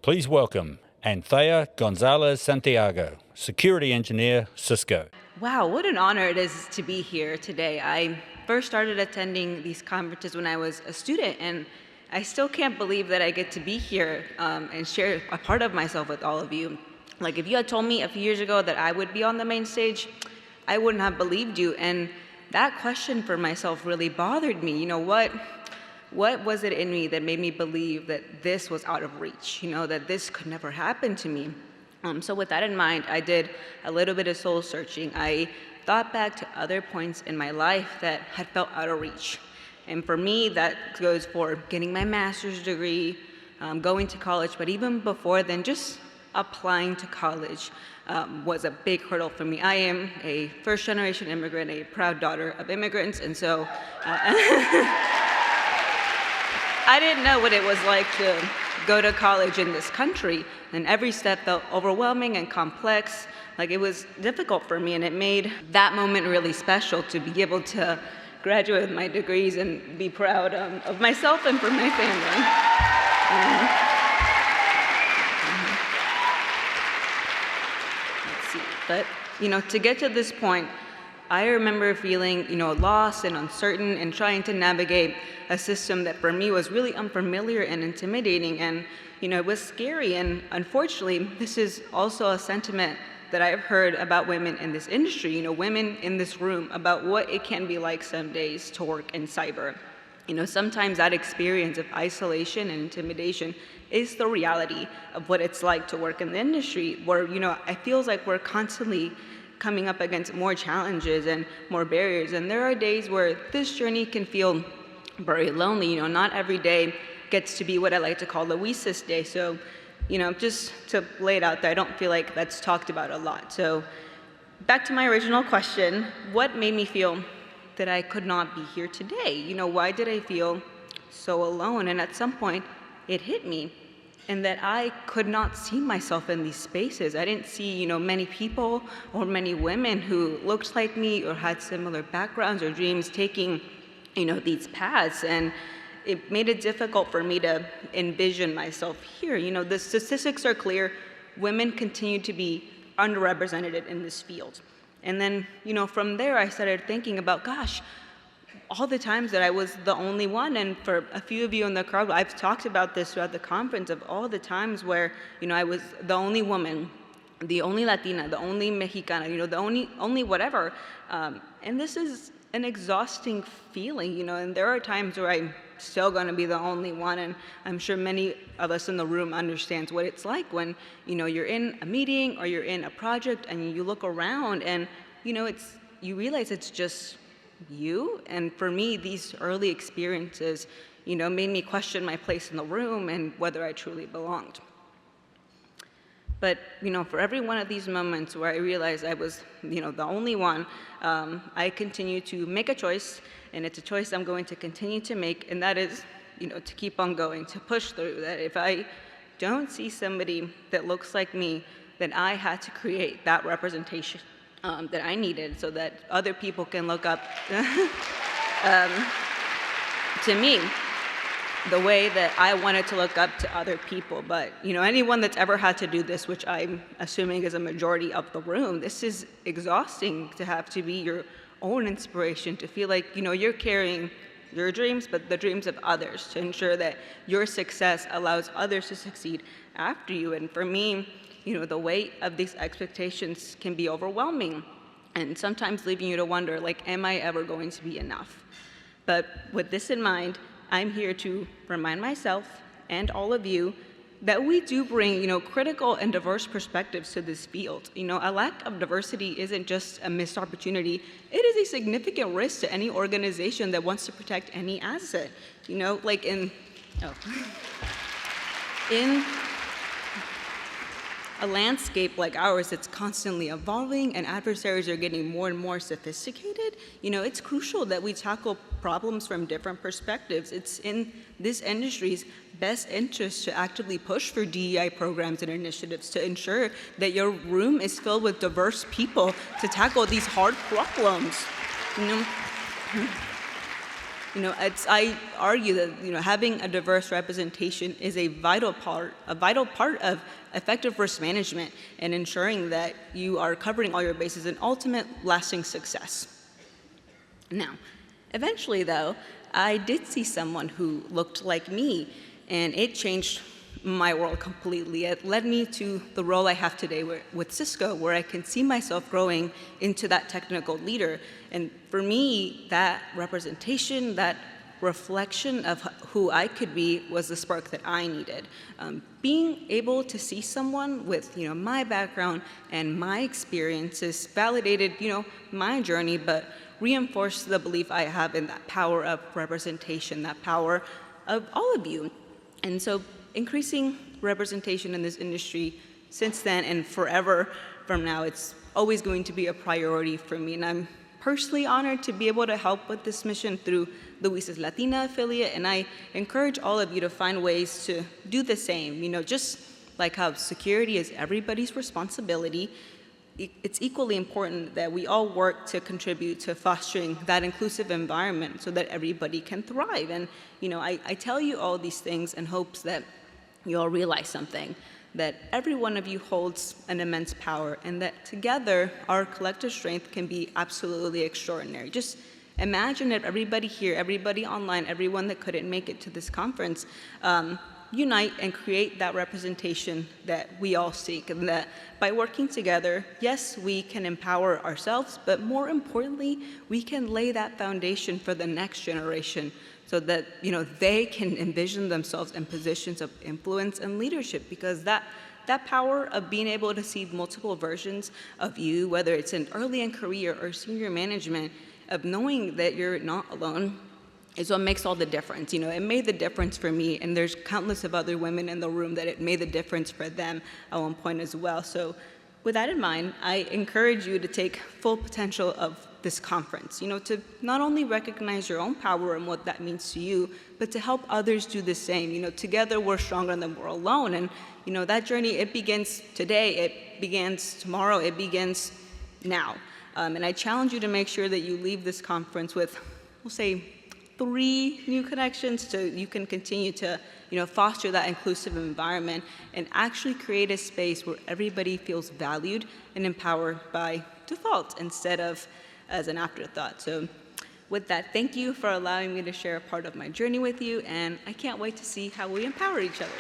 Please welcome Anthea Gonzalez-Santiago, Security Engineer, Cisco. Wow, what an honor it is to be here today. I first started attending these conferences when I was a student, and I still can't believe that I get to be here and share a part of myself with all of you. Like, if you had told me a few years ago that I would be on the main stage, I wouldn't have believed you. And that question for myself really bothered me. What was it in me that made me believe that this was out of reach, that this could never happen to me? So with that in mind, I did a little bit of soul searching. I thought back to other points in my life that had felt out of reach. And for me, that goes for getting my master's degree, going to college, but even before then, just applying to college was a big hurdle for me. I am a first-generation immigrant, a proud daughter of immigrants, and so I didn't know what it was like to go to college in this country, and every step felt overwhelming and complex. Like, it was difficult for me, and it made that moment really special to be able to graduate with my degrees and be proud of myself and for my family. Let's see, but to get to this point, I remember feeling, lost and uncertain and trying to navigate a system that for me was really unfamiliar and intimidating, and it was scary. And unfortunately, this is also a sentiment that I've heard about women in this industry, women in this room, about what it can be like some days to work in cyber. Sometimes that experience of isolation and intimidation is the reality of what it's like to work in the industry, where it feels like we're constantly coming up against more challenges and more barriers. And there are days where this journey can feel very lonely. Not every day gets to be what I like to call the WiCyS day. So, just to lay it out there, I don't feel like that's talked about a lot. So back to my original question, what made me feel that I could not be here today? Why did I feel so alone? And at some point, it hit me, and that I could not see myself in these spaces. I didn't see, many people or many women who looked like me or had similar backgrounds or dreams taking, these paths. And it made it difficult for me to envision myself here. The statistics are clear. Women continue to be underrepresented in this field. And then, from there, I started thinking about, gosh, all the times that I was the only one. And for a few of you in the crowd, I've talked about this throughout the conference, of all the times where, I was the only woman, the only Latina, the only Mexicana, the only whatever. And this is an exhausting feeling, and there are times where I'm still going to be the only one, and I'm sure many of us in the room understands what it's like when, you're in a meeting or you're in a project and you look around and, you realize it's just you. And for me, these early experiences, made me question my place in the room and whether I truly belonged. But, for every one of these moments where I realized I was, the only one, I continue to make a choice, and it's a choice I'm going to continue to make, and that is, to keep on going, to push through. That if I don't see somebody that looks like me, then I had to create that representation that I needed so that other people can look up to me the way that I wanted to look up to other people. But, anyone that's ever had to do this, which I'm assuming is a majority of the room, this is exhausting to have to be your own inspiration, to feel like, you're carrying your dreams, but the dreams of others, to ensure that your success allows others to succeed after you. And for me, the weight of these expectations can be overwhelming, and sometimes leaving you to wonder, like, am I ever going to be enough? But with this in mind, I'm here to remind myself and all of you that we do bring, critical and diverse perspectives to this field. A lack of diversity isn't just a missed opportunity. It is a significant risk to any organization that wants to protect any asset. Like in a landscape like ours that's constantly evolving and adversaries are getting more and more sophisticated, it's crucial that we tackle problems from different perspectives. It's in this industry's best interest to actively push for DEI programs and initiatives to ensure that your room is filled with diverse people to tackle these hard problems. I argue that having a diverse representation is a vital part of effective risk management and ensuring that you are covering all your bases and ultimate lasting success. Now, eventually though, I did see someone who looked like me, and it changed my world completely. It led me to the role I have today with Cisco, where I can see myself growing into that technical leader. And for me, that representation, that reflection of who I could be was the spark that I needed. Being able to see someone with my background and my experiences validated my journey, but reinforced the belief I have in that power of representation, that power of all of you. And so increasing representation in this industry since then and forever from now, it's always going to be a priority for me. And I'm personally honored to be able to help with this mission through the WiCyS Latina affiliate. And I encourage all of you to find ways to do the same. Just like how security is everybody's responsibility, it's equally important that we all work to contribute to fostering that inclusive environment so that everybody can thrive. And I tell you all these things in hopes that you all realize something, that every one of you holds an immense power, and that together our collective strength can be absolutely extraordinary. Just imagine if everybody here, everybody online, everyone that couldn't make it to this conference, unite and create that representation that we all seek, and that by working together, yes, we can empower ourselves, but more importantly, we can lay that foundation for the next generation so that they can envision themselves in positions of influence and leadership, because that power of being able to see multiple versions of you, whether it's early in career or senior management, of knowing that you're not alone, is what makes all the difference. It made the difference for me, and there's countless of other women in the room that it made the difference for them at one point as well. So with that in mind, I encourage you to take full potential of this conference, to not only recognize your own power and what that means to you, but to help others do the same. Together we're stronger than we're alone. And that journey, it begins today, it begins tomorrow, it begins now. And I challenge you to make sure that you leave this conference with, we'll say, 3 new connections so you can continue to foster that inclusive environment and actually create a space where everybody feels valued and empowered by default instead of as an afterthought. So with that, thank you for allowing me to share a part of my journey with you, and I can't wait to see how we empower each other.